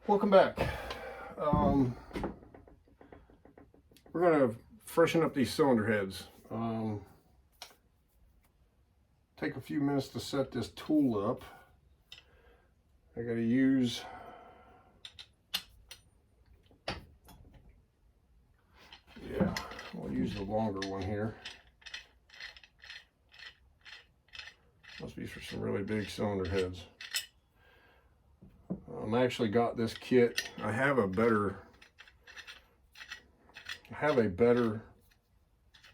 Welcome back. We're going to freshen up these cylinder heads. Take a few minutes to set this tool up. I got to use we'll use the longer one here. Must be for some really big cylinder heads. I actually got this kit. I have a better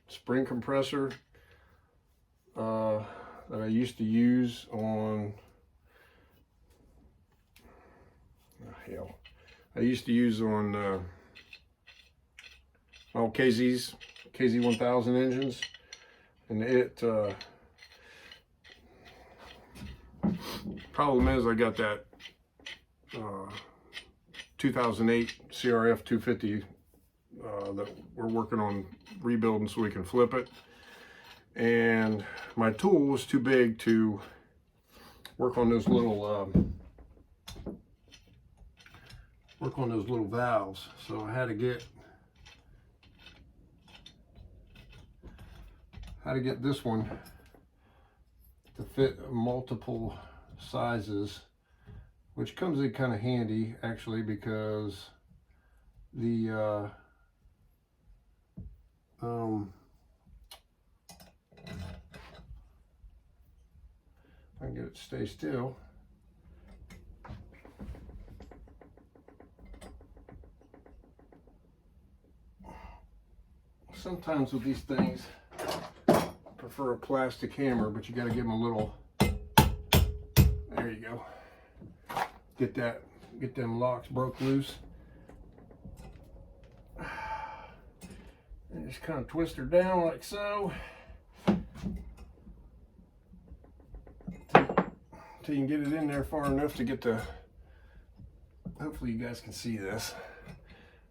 spring compressor that I used to use on KZ1000 engines, and it problem is I got that 2008 CRF 250 that we're working on rebuilding so we can flip it, and my tool was too big to work on those little valves, so I had to get this one to fit multiple sizes, which comes in kind of handy actually, because the I can get it to stay still. Sometimes with these things, I prefer a plastic hammer, but you got to give them a little. There you go. Get them locks broke loose. And just kind of twist her down like so. Till you can get it in there far enough to get the, hopefully you guys can see this,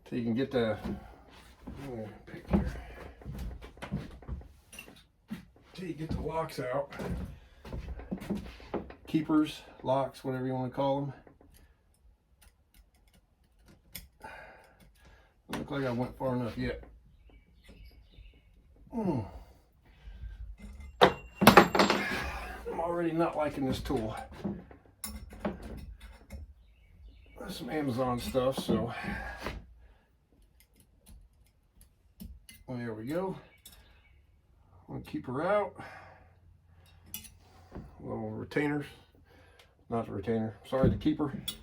till you can get the, pick here, till you get the locks out, keepers, locks, whatever you want to call them. Doesn't look like I went far enough yet. I'm already not liking this tool. There's some Amazon stuff, so there we go. I'm gonna keep her out. Little retainers, not the retainer, sorry, the keeper. Get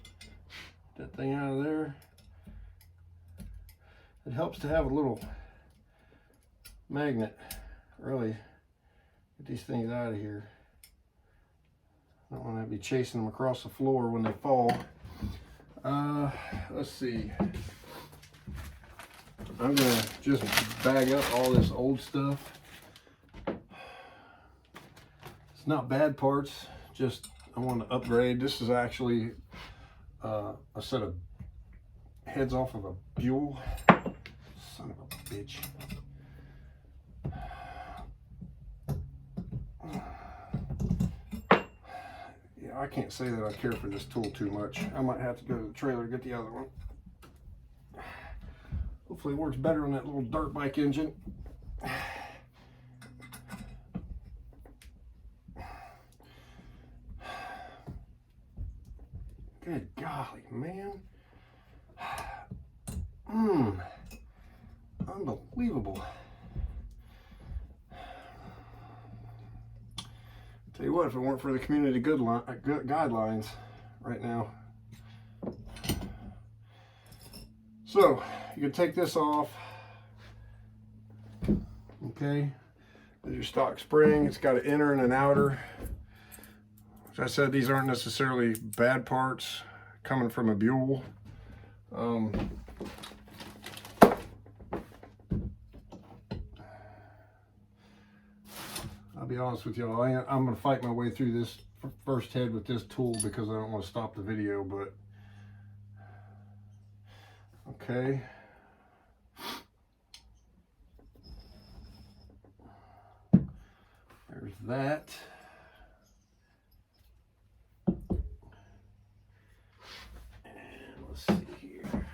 that thing out of there. It helps to have a little magnet, really, get these things out of here. I don't want to be chasing them across the floor when they fall. Let's see. I'm gonna just bag up all this old stuff. It's not bad parts, just I want to upgrade. This is actually a set of heads off of a Buell. Son of a bitch. I can't say that I care for this tool too much. I might have to go to the trailer to get the other one. Hopefully it works better on that little dirt bike engine. Good golly, man. Unbelievable. Tell you what, if it weren't for the community guidelines right now. So you can take this off. Okay, there's your stock spring. It's got an inner and an outer. As I said, these aren't necessarily bad parts coming from a Buell. I'll be honest with y'all, I'm going to fight my way through this first head with this tool because I don't want to stop the video, but okay. There's that. And let's see here.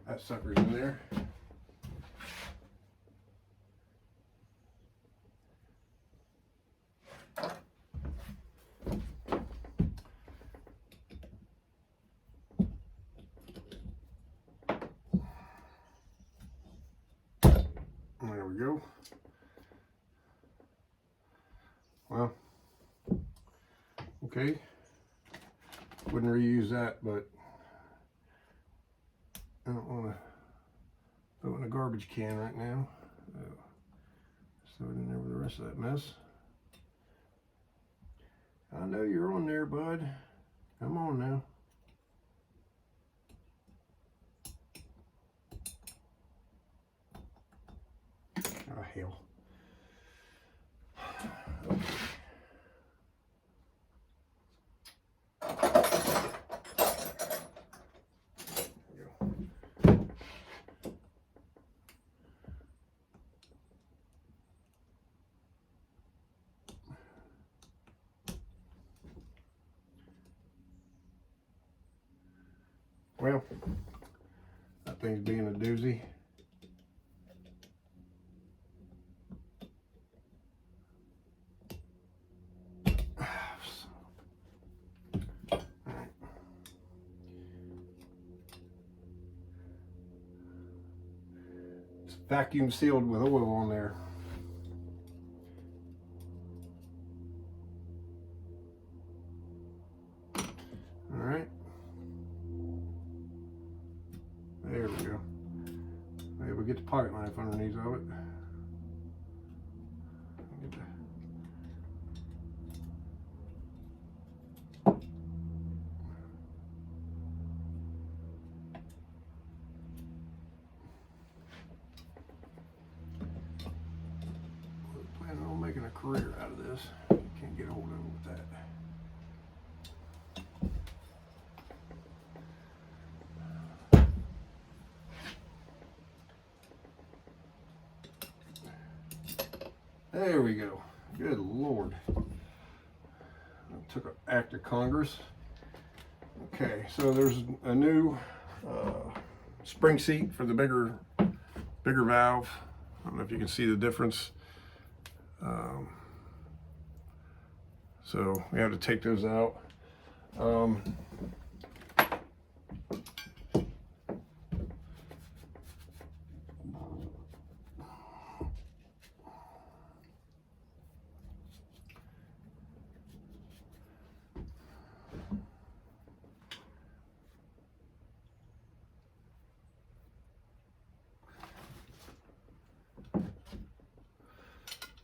That sucker's in there. There we go. Well, okay. Wouldn't reuse that, but I don't want to throw it in a garbage can right now. Just throw it in there with the rest of that mess. I know you're on there, bud. Come on now. Oh, hell. Okay. Well, that thing's being a doozy. It's vacuum sealed with oil on there. All right. There we go. Maybe we'll get the pocket knife underneath of it. We're planning on making a career out of this. Can't get a hold of it with that. There we go. Good Lord. I took an act of Congress. Okay, so there's a new spring seat for the bigger valve. I don't know if you can see the difference. So we have to take those out.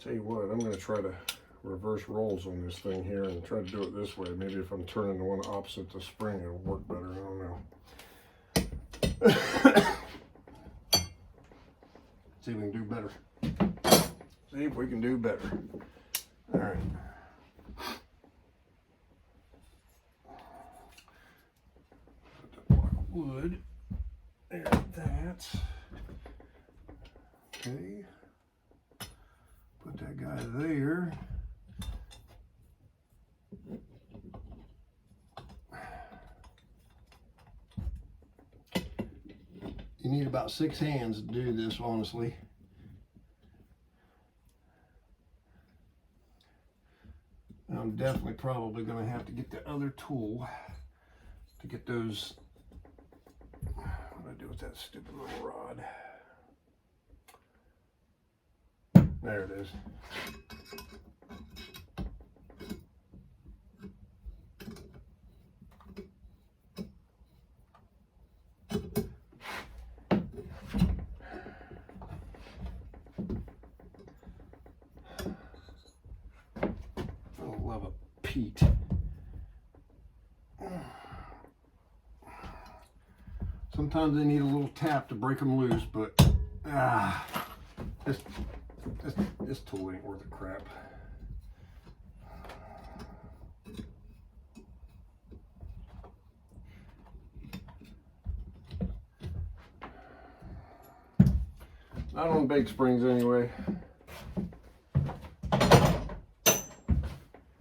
Tell you what, I'm going to try to reverse rolls on this thing here and try to do it this way. Maybe if I'm turning the one opposite the spring, it'll work better. I don't know. See if we can do better. See if we can do better. All right. Put that block of wood. There's that. Okay. Put that guy there. You need about 6 hands to do this, honestly. And I'm definitely probably going to have to get the other tool to get those. What do I do with that stupid little rod? There it is. Oh, love a Pete. Sometimes they need a little tap to break them loose, but just This tool ain't worth a crap. Not on big springs anyway.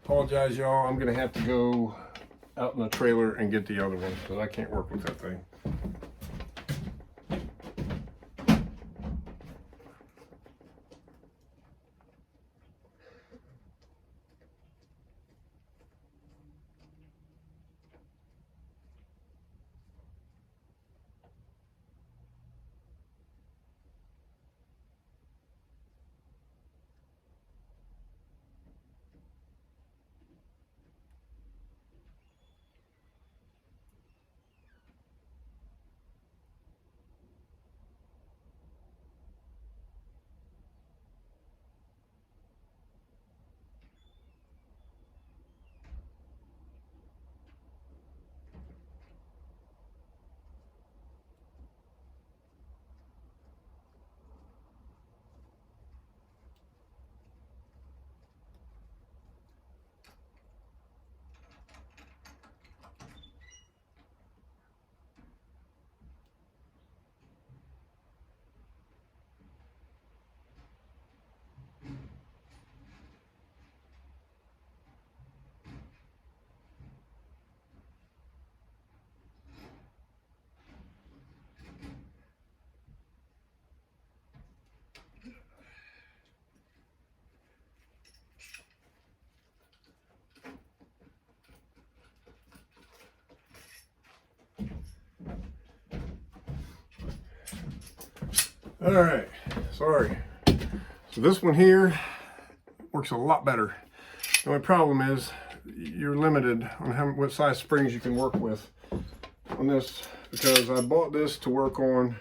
Apologize, y'all. I'm gonna have to go out in the trailer and get the other one because I can't work with that thing. All right, sorry. So this one here works a lot better. The only problem is you're limited on what size springs you can work with on this, because I bought this to work on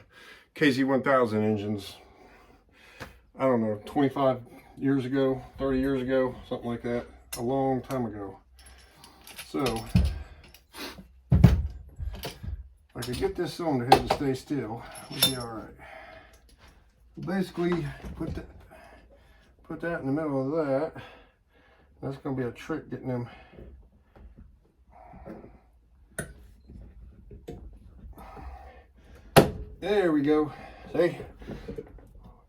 KZ1000 engines, I don't know, 25 years ago, 30 years ago, something like that, a long time ago. So if I could get this cylinder head to stay still, we'll be all right. Basically, put that in the middle of that. That's going to be a trick getting them. There we go. See?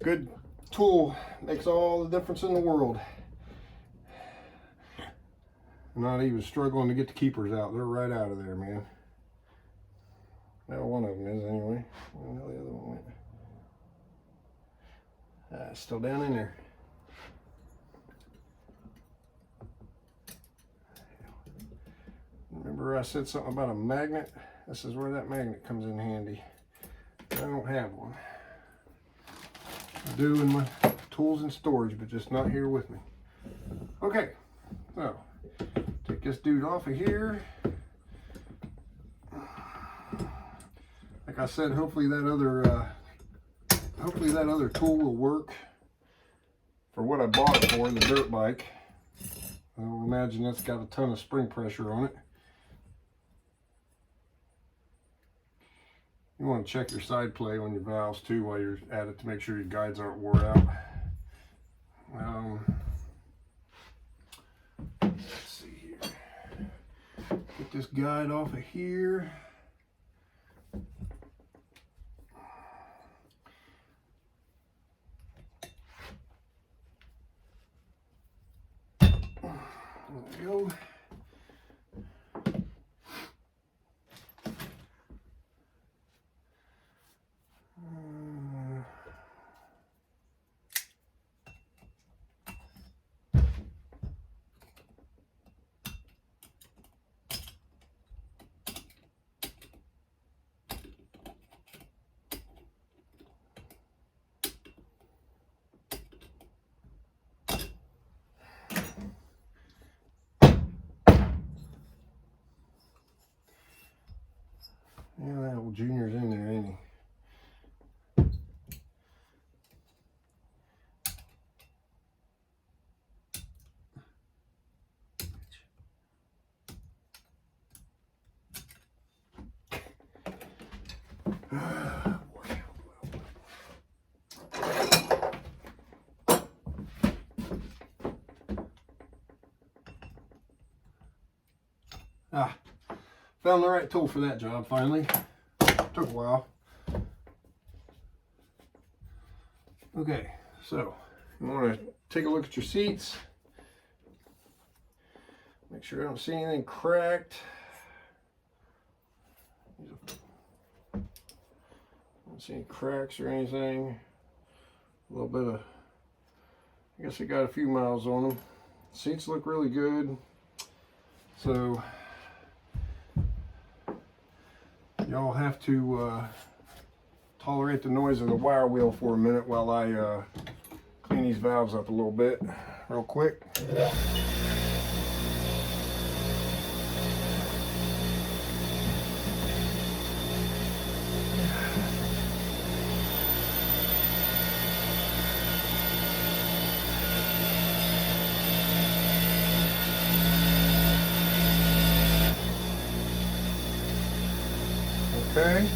Good tool makes all the difference in the world. I'm not even struggling to get the keepers out. They're right out of there, man. Well, one of them is anyway. I don't know the other one went. Still down in there. Remember I said something about a magnet? This is where that magnet comes in handy. I don't have one. I do in my tools and storage, but just not here with me. Okay, so take this dude off of here. Like I said, hopefully that other tool will work for what I bought it for, the dirt bike. I don't imagine that's got a ton of spring pressure on it. You want to check your side play on your valves too while you're at it to make sure your guides aren't wore out. Let's see here. Get this guide off of here. There we go. Yeah, that old Junior's in there, ain't he? Found the right tool for that job finally. Took a while. Okay, so you want to take a look at your seats. Make sure I don't see anything cracked. Don't see any cracks or anything. A little bit of, I guess it got a few miles on them. Seats look really good. So y'all have to tolerate the noise of the wire wheel for a minute while I clean these valves up a little bit real quick. Okay.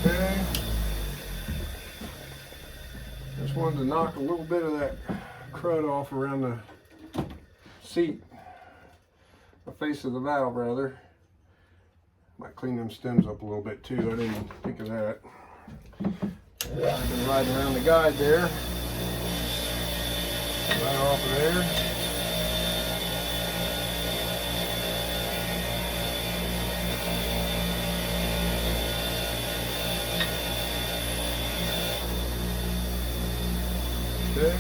Okay. Just wanted to knock a little bit of that crud off around the seat, the face of the valve rather. Might clean them stems up a little bit too. I didn't think of that. I've been riding around the guide there, right off of there. Okay.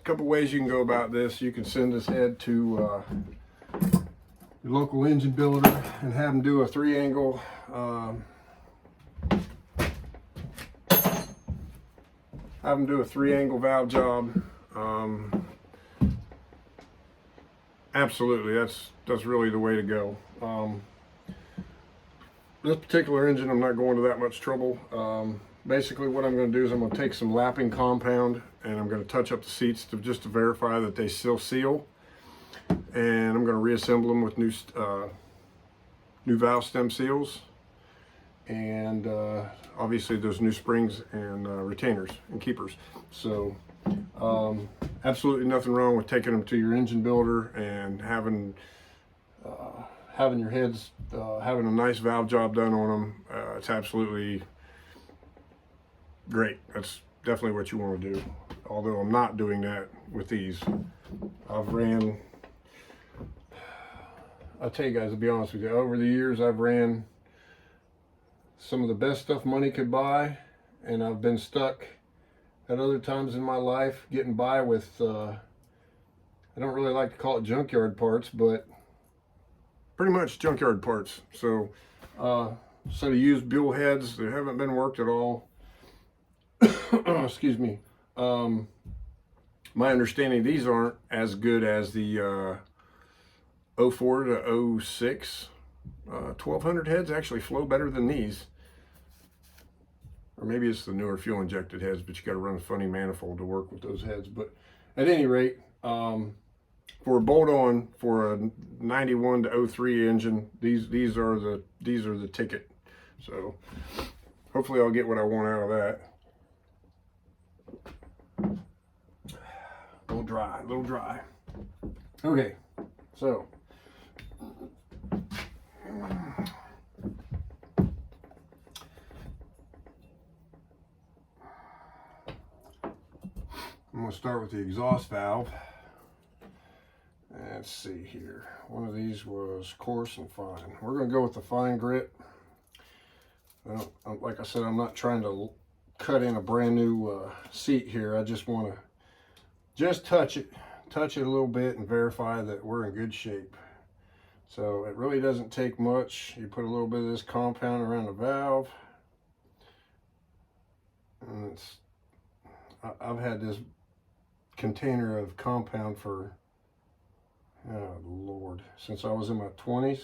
Couple ways you can go about this. You can send this head to your local engine builder and have them do a 3-angle valve job. Absolutely, that's really the way to go. This particular engine, I'm not going to that much trouble. Basically what I'm going to do is I'm going to take some lapping compound and I'm going to touch up the seats just to verify that they still seal, and I'm going to reassemble them with new valve stem seals, and obviously there's new springs and retainers and keepers. So absolutely nothing wrong with taking them to your engine builder and having your heads having a nice valve job done on them. It's absolutely great. That's definitely what you want to do. Although I'm not doing that with these. I'll tell you guys, to be honest with you, over the years I've ran some of the best stuff money could buy, and I've been stuck at other times in my life getting by with I don't really like to call it junkyard parts, but pretty much junkyard parts. So set of used Buell heads that haven't been worked at all. Excuse me. My understanding, these aren't as good as the 04 to 06 1200 heads. Actually flow better than these. Or maybe it's the newer fuel injected heads, but you got to run a funny manifold to work with those heads. But at any rate, for a bolt-on for a 91 to 03 engine, these are the ticket. So hopefully I'll get what I want out of that. A little dry. Okay, so I'm going to start with the exhaust valve. Let's see here. One of these was coarse and fine. We're going to go with the fine grit. Like I said, I'm not trying to cut in a brand new seat here. I just want to just touch it a little bit and verify that we're in good shape. So it really doesn't take much. You put a little bit of this compound around the valve, and I've had this container of compound for Oh Lord, since I was in my 20s.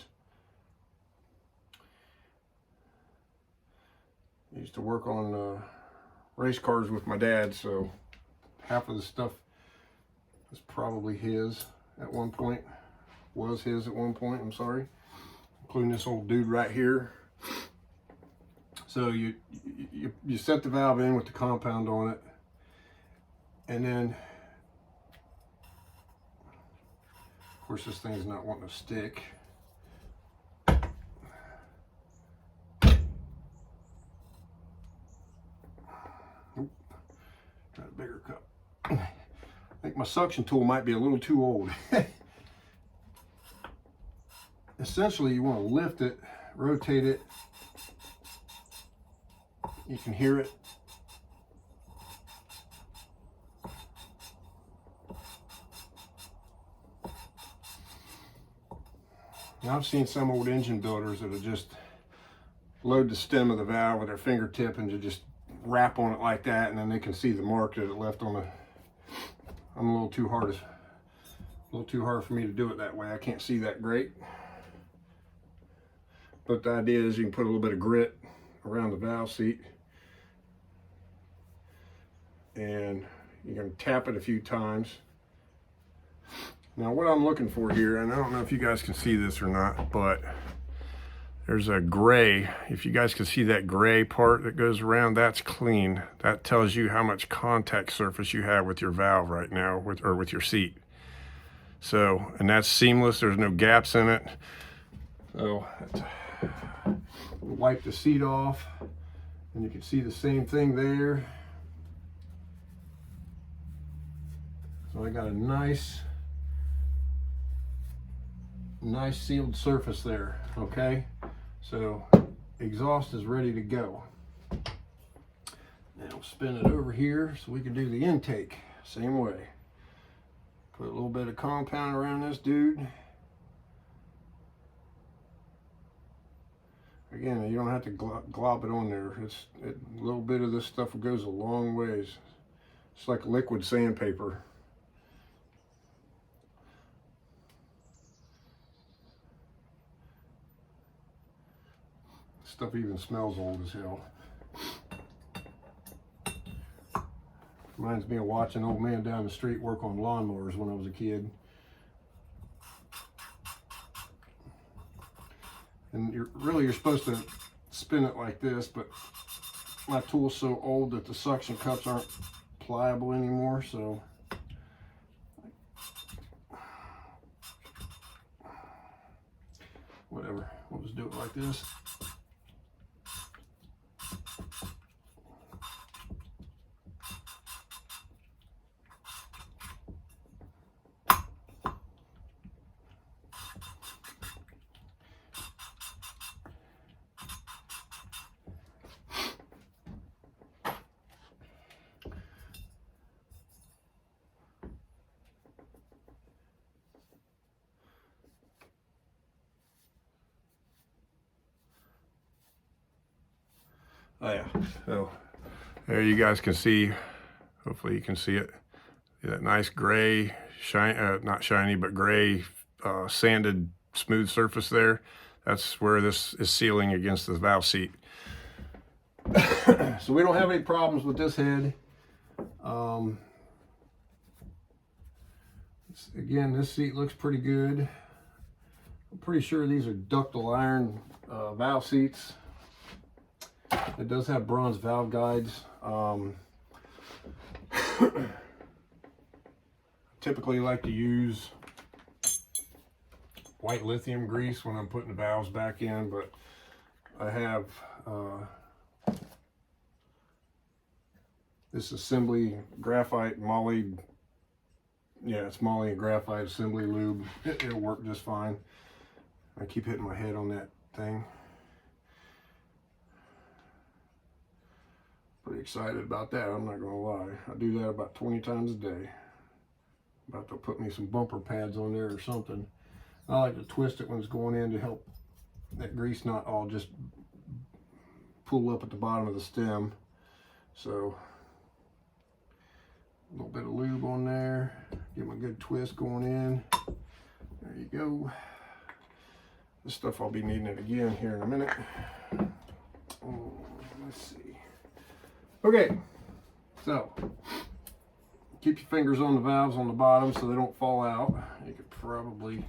I used to work on race cars with my dad, so half of the stuff is probably his at one point. Was his at one point, I'm sorry. Including this old dude right here. So you set the valve in with the compound on it, and then of course this thing's not wanting to stick. Got a bigger cup. I think my suction tool might be a little too old. Essentially, you want to lift it, rotate it. You can hear it. Now, I've seen some old engine builders that will just load the stem of the valve with their fingertip and just wrap on it like that, and then they can see the mark that it left on the. I'm a little too hard for me to do it that way. I can't see that great. But the idea is you can put a little bit of grit around the valve seat, and you're going to tap it a few times. Now what I'm looking for here, and I don't know if you guys can see this or not, but there's a gray. If you guys can see that gray part that goes around, that's clean. That tells you how much contact surface you have with your valve right now, with your seat. So, and that's seamless. There's no gaps in it. So wipe the seat off, and you can see the same thing there. So I got a nice sealed surface there. Okay, so exhaust is ready to go. Now spin it over here so we can do the intake same way. Put a little bit of compound around this dude. Again, you don't have to glob it on there. A little bit of this stuff goes a long ways. It's like liquid sandpaper. Stuff even smells old as hell. Reminds me of watching an old man down the street work on lawnmowers when I was a kid. And you're supposed to spin it like this, but my tool's so old that the suction cups aren't pliable anymore, so whatever, we'll just do it like this. Oh yeah, so there you guys can see, hopefully you can see it, that nice gray, not shiny, but gray, sanded, smooth surface there. That's where this is sealing against the valve seat. So we don't have any problems with this head. Again, this seat looks pretty good. I'm pretty sure these are ductile iron valve seats. It does have bronze valve guides. Typically like to use white lithium grease when I'm putting the valves back in, but I have this assembly graphite moly. Yeah, it's moly and graphite assembly lube. It'll work just fine. I keep hitting my head on that thing. Pretty excited about that, I'm not gonna lie. I do that about 20 times a day. About to put me some bumper pads on there or something. I like to twist it when it's going in to help that grease not all just pull up at the bottom of the stem. So a little bit of lube on there, give them a good twist going in. you go. This stuff I'll be needing it again here in a minute. Let's see. Okay, so keep your fingers on the valves on the bottom so they don't fall out. You could probably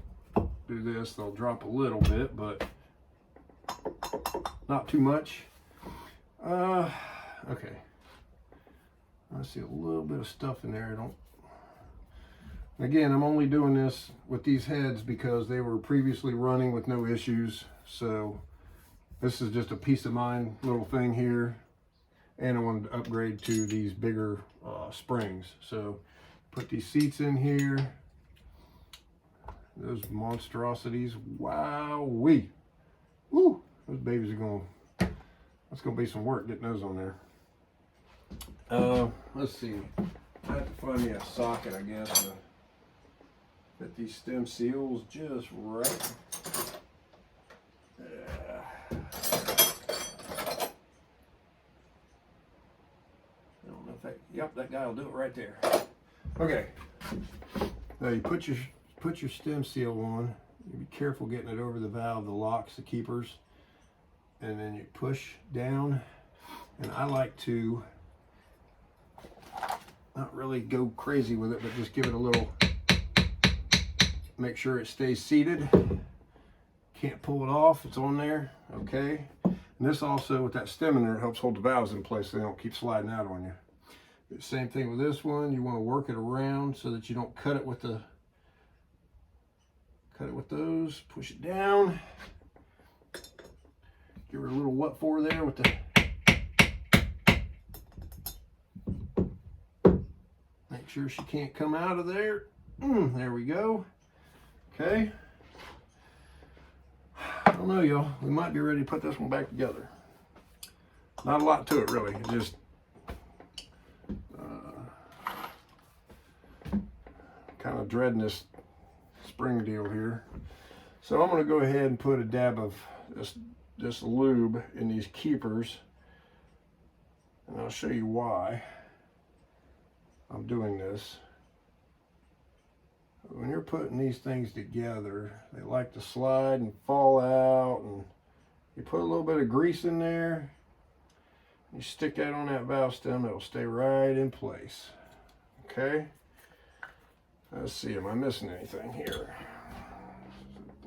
do this. They'll drop a little bit, but not too much. Okay. I see a little bit of stuff in there. I don't. Again, I'm only doing this with these heads because they were previously running with no issues. So this is just a peace of mind little thing here. And I wanted to upgrade to these bigger springs. So put these seats in here. Those monstrosities. Wowee. Woo! Those babies are going. That's going to be some work getting those on there. Let's see. I have to find me a socket, I guess, to fit these stem seals just right. I don't know if that. Yep, that guy will do it right there. Okay. Now you put your stem seal on. You be careful getting it over the valve, the locks, the keepers, and then you push down. And I like to not really go crazy with it, but just give it a little, make sure it stays seated. Can't pull it off, it's on there, okay? And this also, with that stem in there, helps hold the valves in place so they don't keep sliding out on you. Same thing with this one, you want to work it around so that you don't cut it with those, push it down. Give her a little what for there with the, make sure she can't come out of there. There we go. Okay. I don't know, y'all. We might be ready to put this one back together. Not a lot to it, really. It just kind of dreading this spring deal here. So I'm going to go ahead and put a dab of this lube in these keepers, and I'll show you why I'm doing this. When you're putting these things together, they like to slide and fall out, and you put a little bit of grease in there, you stick that on that valve stem, it'll stay right in place. Okay, let's see, am I missing anything here?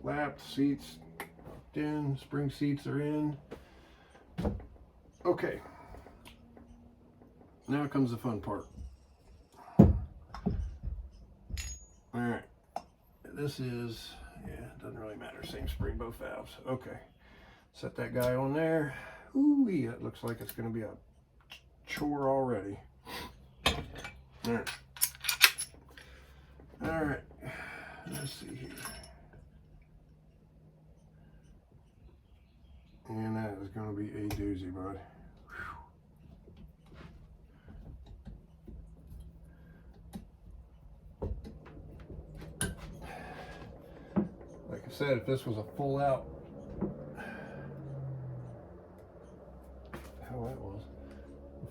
Lap seats locked in, spring seats are in. Okay, now comes the fun part. All right, this is, yeah, it doesn't really matter, same spring, both valves. Okay, set that guy on there. Ooh, that looks like it's gonna be a chore already. All right, let's see here. And that is gonna be a doozy, bud. Like I said, if this was a full out,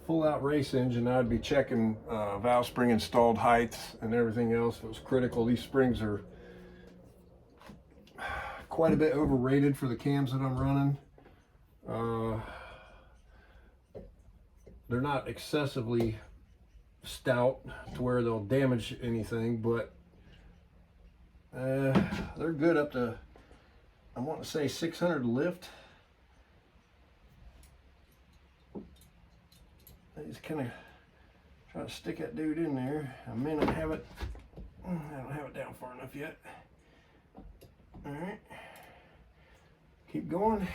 full out race engine, I'd be checking valve spring installed heights and everything else. It was critical. These springs are quite a bit overrated for the cams that I'm running. They're not excessively stout to where they'll damage anything, but they're good up to, I want to say 600 lift. I just kind of try to stick that dude in there. I may not have it, I don't have it down far enough yet. All right, keep going.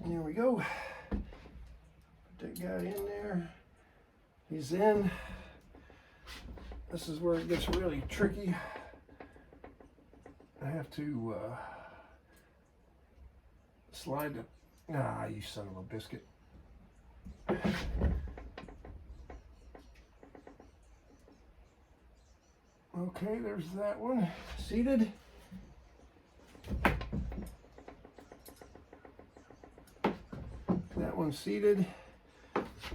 There we go. Put that guy in there. He's in. This is where it gets really tricky. I have to slide the, you son of a biscuit. Okay, there's that one seated. That one's seated.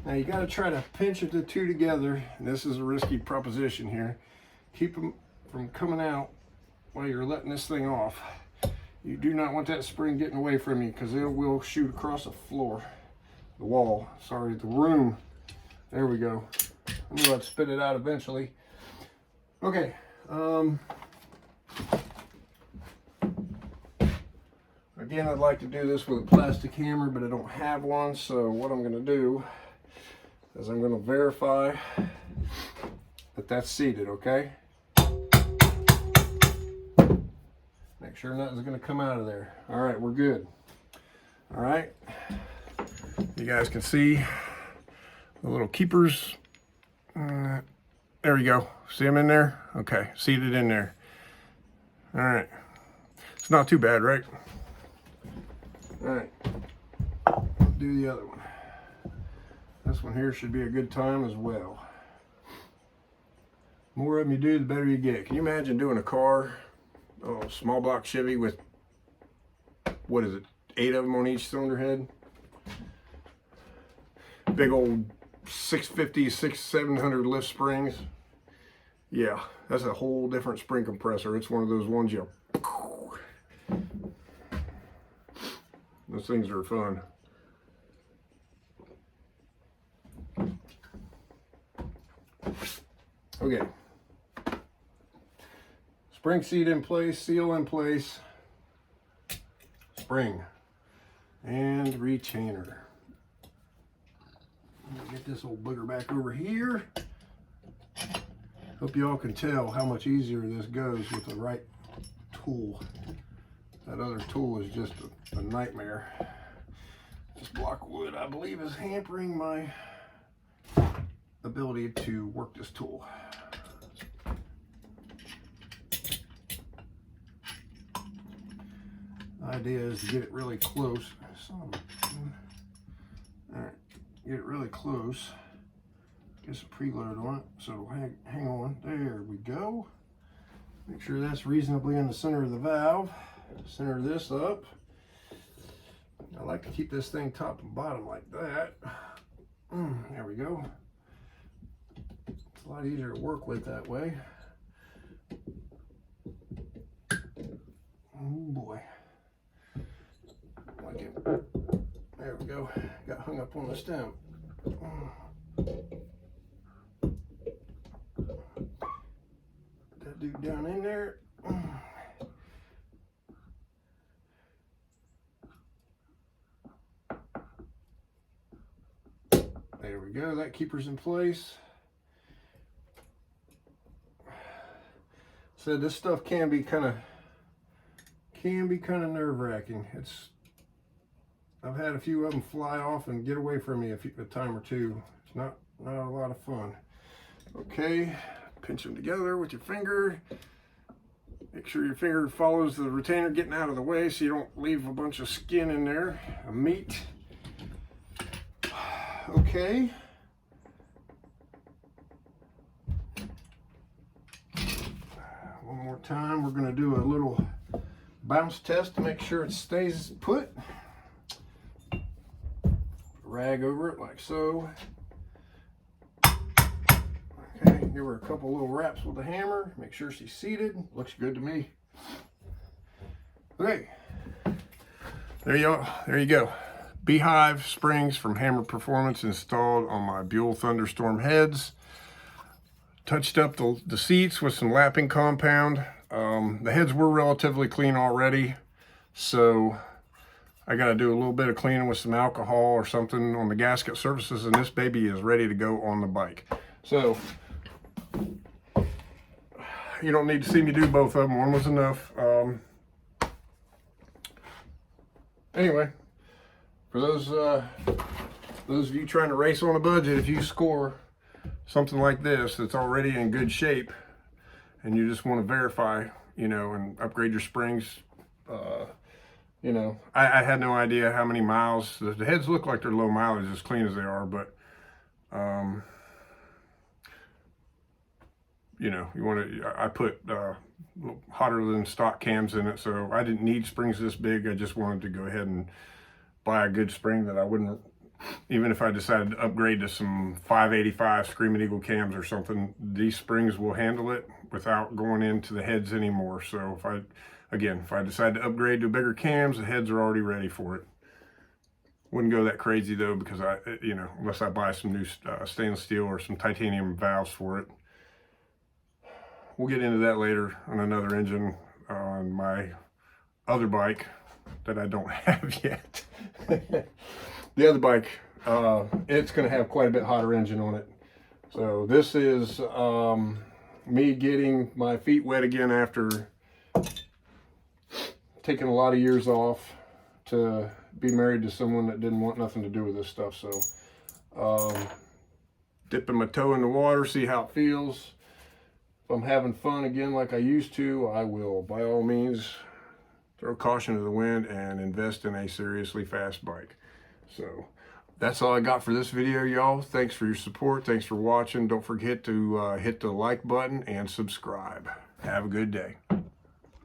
Now you got to try to pinch the two together. And this is a risky proposition here. Keep them from coming out while you're letting this thing off. You do not want that spring getting away from you, because it will shoot across the floor, the wall, sorry, the room. There we go. I'm going to spit it out eventually. Okay. Again, I'd like to do this with a plastic hammer, but I don't have one. So what I'm going to do is I'm going to verify that that's seated, okay? Make sure nothing's going to come out of there. All right, we're good. All right. You guys can see the little keepers. There we go. See them in there? Okay, seated in there. All right. It's not too bad, right? All right. Do the other one. This one here should be a good time as well. The more of them you do, the better you get. Can you imagine doing a car, small block Chevy with, what is it, 8 of them on each cylinder head? Big old 650, 700 lift springs. Yeah, that's a whole different spring compressor. It's one of those ones you... Those things are fun. Okay. Spring seat in place, seal in place, spring, and retainer. Let me get this old booger back over here. Hope you all can tell how much easier this goes with the right tool. That other tool is just a nightmare. This block of wood, I believe, is hampering my ability to work this tool. The idea is to get it really close. All right, get it really close. Get some preload on it. So hang on. There we go. Make sure that's reasonably in the center of the valve. Center this up. I like to keep this thing top and bottom like that. There we go. It's a lot easier to work with that way. Oh boy. Like it. There we go. Got hung up on the stem. Put that dude down in there. There we go, that keeper's in place. So this stuff can be kind of nerve-wracking. I've had a few of them fly off and get away from me a time or two. It's not a lot of fun. Okay, pinch them together with your finger. Make sure your finger follows the retainer getting out of the way so you don't leave a bunch of skin in there, meat. Okay. One more time, we're going to do a little bounce test to make sure it stays put. Rag over it like so. Okay, give her a couple little raps with the hammer. Make sure she's seated. Looks good to me. Okay. There you go. Beehive springs from Hammer Performance installed on my Buell Thunderstorm heads. Touched up the seats with some lapping compound. The heads were relatively clean already, so I got to do a little bit of cleaning with some alcohol or something on the gasket surfaces, and this baby is ready to go on the bike. So you don't need to see me do both of them. One was enough. Anyway. For those of you trying to race on a budget, if you score something like this that's already in good shape and you just want to verify, and upgrade your springs, I had no idea how many miles. The heads look like they're low mileage as clean as they are, but I put hotter than stock cams in it, so I didn't need springs this big. I just wanted to go ahead and buy a good spring that I wouldn't, even if I decided to upgrade to some 585 Screaming Eagle cams or something, these springs will handle it without going into the heads anymore. So if I decide to upgrade to bigger cams, the heads are already ready for it. Wouldn't go that crazy though, because unless I buy some new stainless steel or some titanium valves for it. We'll get into that later on another engine on my other bike that I don't have yet. The other bike, it's going to have quite a bit hotter engine on it. So this is me getting my feet wet again after taking a lot of years off to be married to someone that didn't want nothing to do with this stuff. So dipping my toe in the water, see how it feels. If I'm having fun again like I used to, I will, by all means, throw caution to the wind and invest in a seriously fast bike. So that's all I got for this video, y'all. Thanks for your support. Thanks for watching. Don't forget to hit the like button and subscribe. Have a good day.